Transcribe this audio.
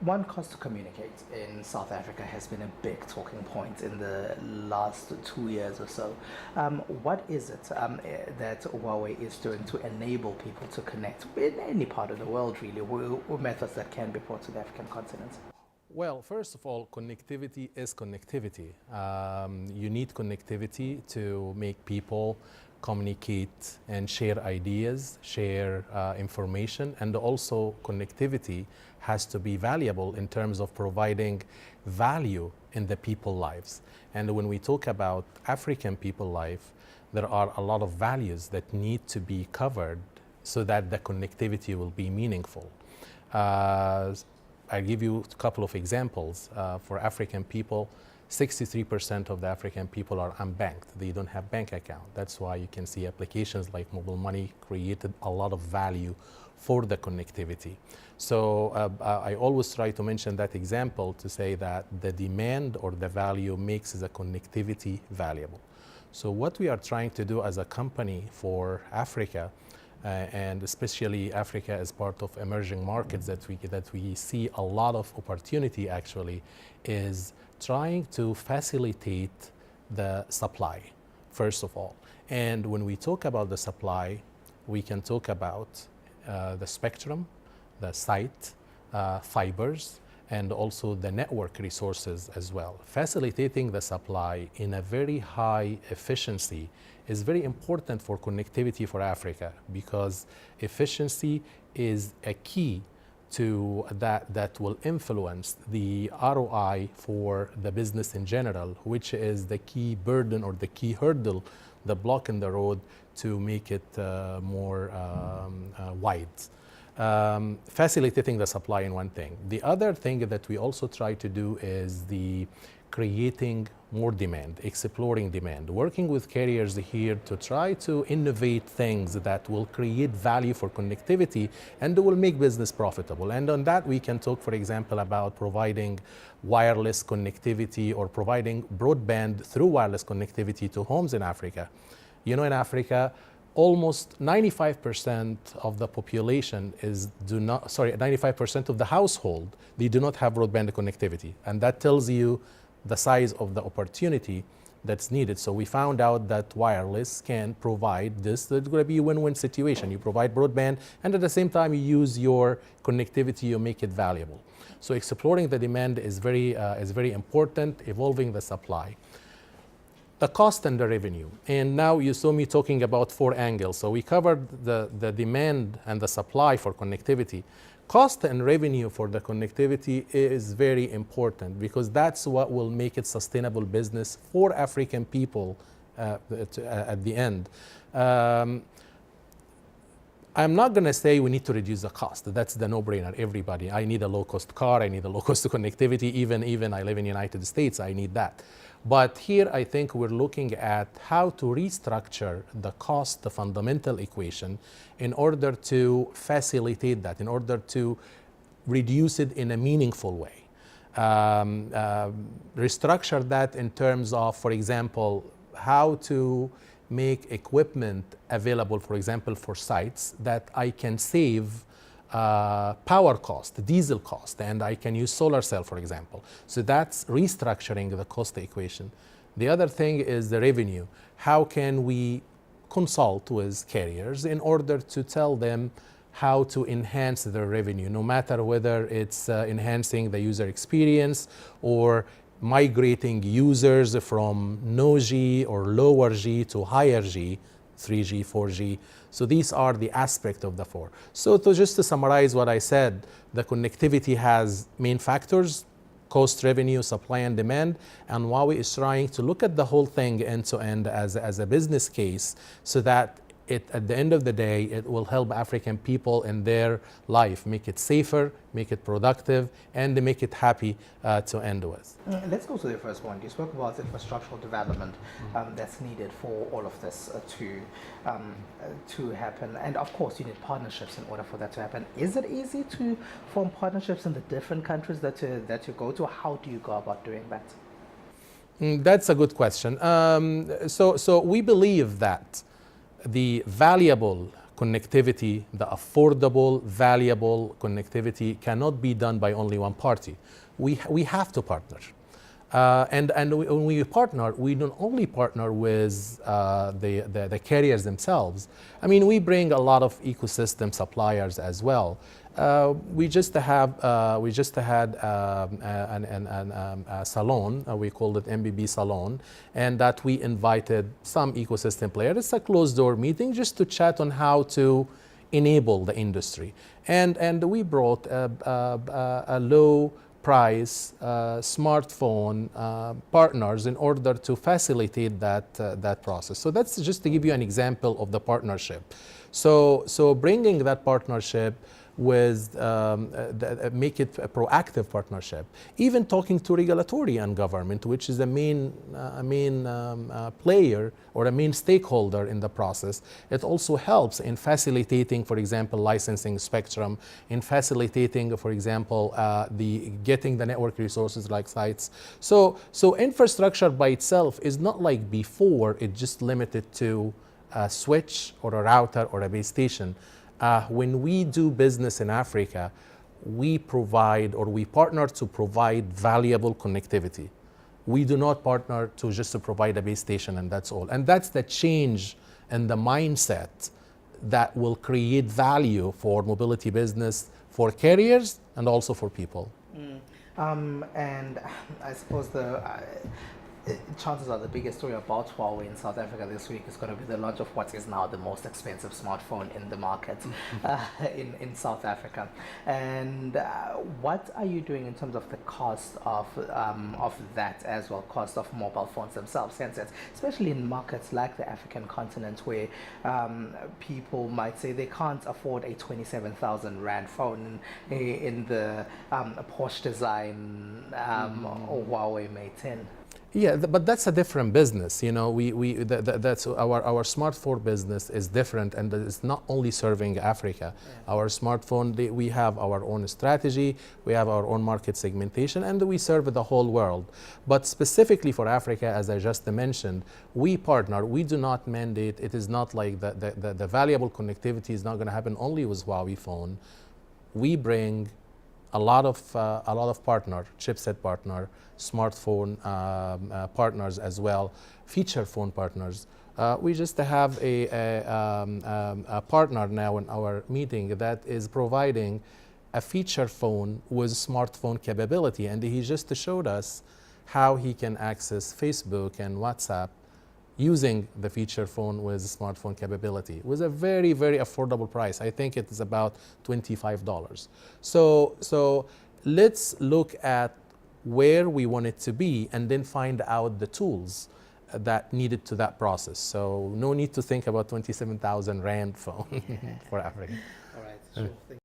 One, cost to communicate in South Africa has been a big talking point in the last 2 years or so. What is it that Huawei is doing to enable people to connect in any part of the world, really, with methods that can be brought to the African continent? Well, first of all, connectivity is connectivity. You need connectivity to make people communicate and share ideas, share information, and also connectivity has to be valuable in terms of providing value in the people lives. And when we talk about African people life, there are a lot of values that need to be covered so that the connectivity will be meaningful. I'll give you a couple of examples. For African people, 63% of the African people are unbanked. They don't have bank account. That's why you can see applications like mobile money created a lot of value for the connectivity. So I always try to mention that example to say that the demand or the value makes the connectivity valuable. So what we are trying to do as a company for Africa, and especially Africa as part of emerging markets that we see a lot of opportunity actually, is trying to facilitate the supply, first of all. And when we talk about the supply, we can talk about the spectrum, the site, fibers, and also the network resources as well. Facilitating the supply in a very high efficiency is very important for connectivity for Africa, because efficiency is a key to that will influence the ROI for the business in general, which is the key burden or the key hurdle, the block in the road to make it more wide. Facilitating the supply in one thing. The other thing that we also try to do is the creating more demand, exploring demand, working with carriers here to try to innovate things that will create value for connectivity and will make business profitable. And on that we can talk, for example, about providing wireless connectivity or providing broadband through wireless connectivity to homes in Africa. You know, in Africa, almost 95% of the population 95% of the household, they do not have broadband connectivity. And that tells you the size of the opportunity that's needed. So we found out that wireless can provide this. It's going to be a win-win situation. You provide broadband, and at the same time you use your connectivity, you make it valuable. So exploring the demand is very important, evolving the supply. The cost and the revenue. And now you saw me talking about 4 angles. So we covered the demand and the supply for connectivity. Cost and revenue for the connectivity is very important, because that's what will make it sustainable business for African people at the end. I'm not going to say we need to reduce the cost. That's the no-brainer. Everybody, I need a low-cost car, I need a low-cost connectivity. Even I live in the United States, I need that. But here I think we're looking at how to restructure the cost, the fundamental equation, in order to facilitate that, in order to reduce it in a meaningful way. Restructure that in terms of, for example, how to make equipment available, for example, for sites that I can save power cost, diesel cost, and I can use solar cell, for example. So that's restructuring the cost equation. The other thing is the revenue. How can we consult with carriers in order to tell them how to enhance their revenue, no matter whether it's enhancing the user experience or migrating users from no G or lower G to higher G, 3G, 4G. So these are the aspect of the 4. So just to summarize what I said, the connectivity has main factors: cost, revenue, supply, and demand. And Huawei is trying to look at the whole thing end to end as a business case, so that at the end of the day, it will help African people in their life, make it safer, make it productive, and make it happy to end with. Let's go to the first one. You spoke about infrastructural development that's needed for all of this to happen. And of course, you need partnerships in order for that to happen. Is it easy to form partnerships in the different countries that you go to? How do you go about doing that? That's a good question. So we believe that the valuable connectivity, the affordable, valuable connectivity cannot be done by only one party. We have to partner. When we partner, we don't only partner with the carriers themselves. I mean, we bring a lot of ecosystem suppliers as well. We just had a salon, we called it MBB Salon, and that we invited some ecosystem players. It's a closed door meeting just to chat on how to enable the industry. And we brought a low price smartphone partners in order to facilitate that process. So that's just to give you an example of the partnership. So bringing that partnership with make it a proactive partnership, even talking to regulatory and government, which is the main player or a main stakeholder in the process. It also helps in facilitating, for example, licensing spectrum, in facilitating, for example, getting the network resources like sites. So infrastructure by itself is not like before, it just limited to a switch or a router or a base station. When we do business in Africa, we provide or we partner to provide valuable connectivity. We do not partner to provide a base station and that's all. And that's the change in the mindset that will create value for mobility business, for carriers, and also for people. And I suppose chances are the biggest story about Huawei in South Africa this week is going to be the launch of what is now the most expensive smartphone in the market in South Africa. And what are you doing in terms of the cost of that as well, cost of mobile phones themselves, handsets, especially in markets like the African continent where people might say they can't afford a 27,000 Rand phone in the Porsche design or Huawei Mate 10? Yeah, but that's a different business. You know, that's our smartphone business is different, and it's not only serving Africa. Yeah. Our smartphone, we have our own strategy, we have our own market segmentation, and we serve the whole world. But specifically for Africa, as I just mentioned, we partner. We do not mandate. It is not like the valuable connectivity is not going to happen only with Huawei phone. We bring a lot of partner, chipset partner, smartphone partners as well, feature phone partners. We just have a partner now in our meeting that is providing a feature phone with smartphone capability, and he just showed us how he can access Facebook and WhatsApp using the feature phone with smartphone capability with a very, very affordable price. I think it is about $25. So let's look at where we want it to be and then find out the tools that needed to that process. So no need to think about 27,000 Rand phone for Africa. All right, sure.